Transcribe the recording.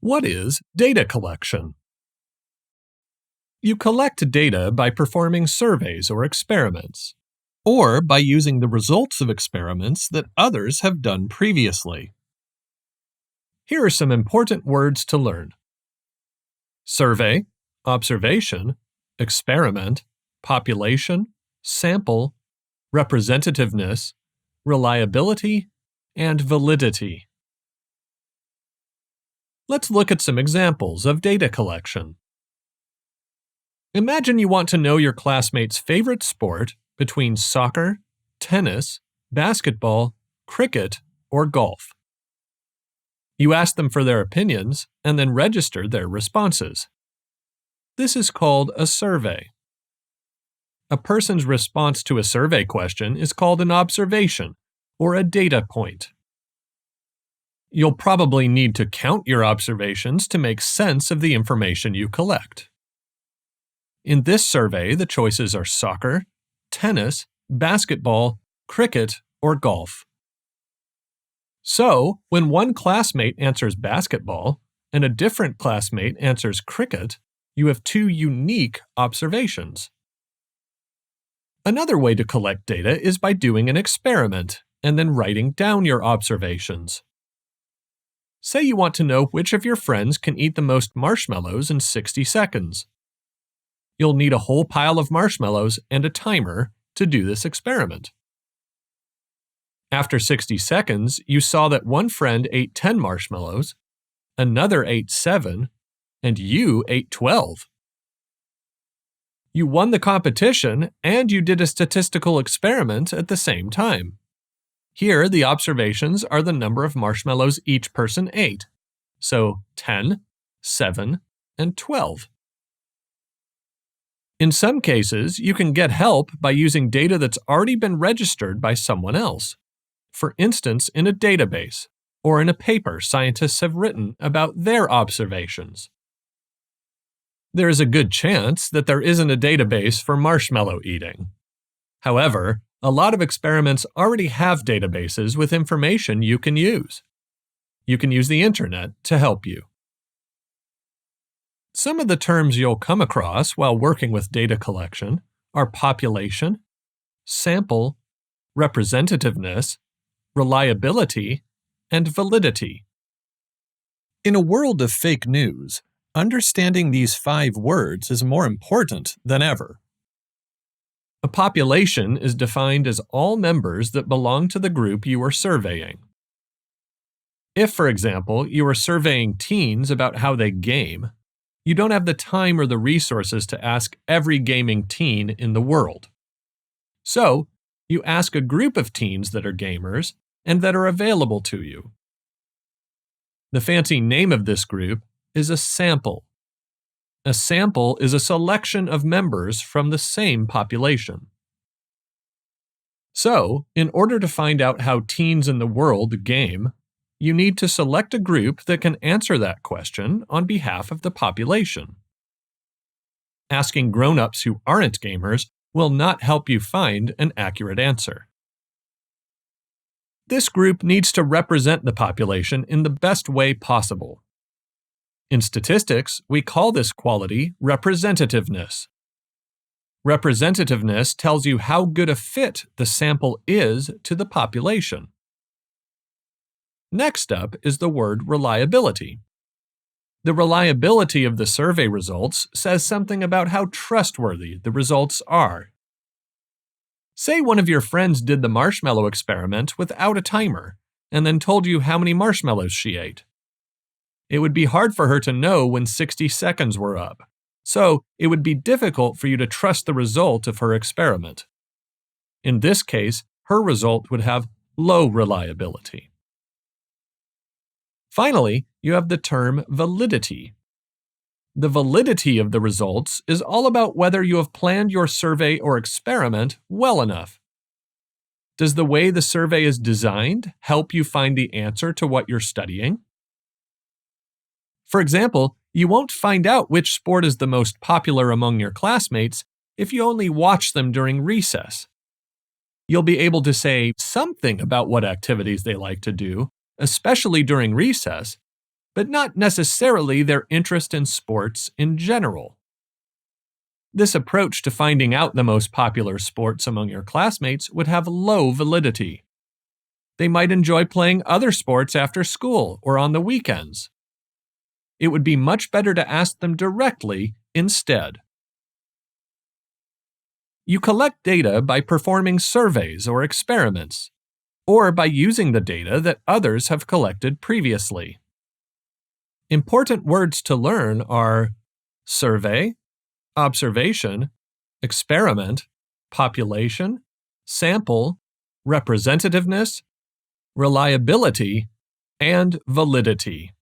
What is data collection? You collect data by performing surveys or experiments, or by using the results of experiments that others have done previously. Here are some important words to learn: survey, observation, experiment, population, sample, representativeness, reliability, and validity. Let's look at some examples of data collection. Imagine you want to know your classmates' favorite sport between soccer, tennis, basketball, cricket, or golf. You ask them for their opinions and then register their responses. This is called a survey. A person's response to a survey question is called an observation or a data point. You'll probably need to count your observations to make sense of the information you collect. In this survey, the choices are soccer, tennis, basketball, cricket, or golf. So, when one classmate answers basketball and a different classmate answers cricket, you have two unique observations. Another way to collect data is by doing an experiment and then writing down your observations. Say you want to know which of your friends can eat the most marshmallows in 60 seconds. You'll need a whole pile of marshmallows and a timer to do this experiment. After 60 seconds, you saw that one friend ate 10 marshmallows, another ate 7, and you ate 12. You won the competition and you did a statistical experiment at the same time. Here, the observations are the number of marshmallows each person ate, so 10, 7, and 12. In some cases, you can get help by using data that's already been registered by someone else, for instance in a database or in a paper scientists have written about their observations. There is a good chance that there isn't a database for marshmallow eating. However, a lot of experiments already have databases with information you can use. You can use the internet to help you. Some of the terms you'll come across while working with data collection are population, sample, representativeness, reliability, and validity. In a world of fake news, understanding these 5 words is more important than ever. A population is defined as all members that belong to the group you are surveying. If, for example, you are surveying teens about how they game, you don't have the time or the resources to ask every gaming teen in the world. So, you ask a group of teens that are gamers and that are available to you. The fancy name of this group is a sample. A sample is a selection of members from the same population. So, in order to find out how teens in the world game, you need to select a group that can answer that question on behalf of the population. Asking grown-ups who aren't gamers will not help you find an accurate answer. This group needs to represent the population in the best way possible. In statistics, we call this quality representativeness. Representativeness tells you how good a fit the sample is to the population. Next up is the word reliability. The reliability of the survey results says something about how trustworthy the results are. Say one of your friends did the marshmallow experiment without a timer and then told you how many marshmallows she ate. It would be hard for her to know when 60 seconds were up, so it would be difficult for you to trust the result of her experiment. In this case, her result would have low reliability. Finally, you have the term validity. The validity of the results is all about whether you have planned your survey or experiment well enough. Does the way the survey is designed help you find the answer to what you're studying? For example, you won't find out which sport is the most popular among your classmates if you only watch them during recess. You'll be able to say something about what activities they like to do, especially during recess, but not necessarily their interest in sports in general. This approach to finding out the most popular sports among your classmates would have low validity. They might enjoy playing other sports after school or on the weekends. It would be much better to ask them directly instead. You collect data by performing surveys or experiments, or by using the data that others have collected previously. Important words to learn are survey, observation, experiment, population, sample, representativeness, reliability, and validity.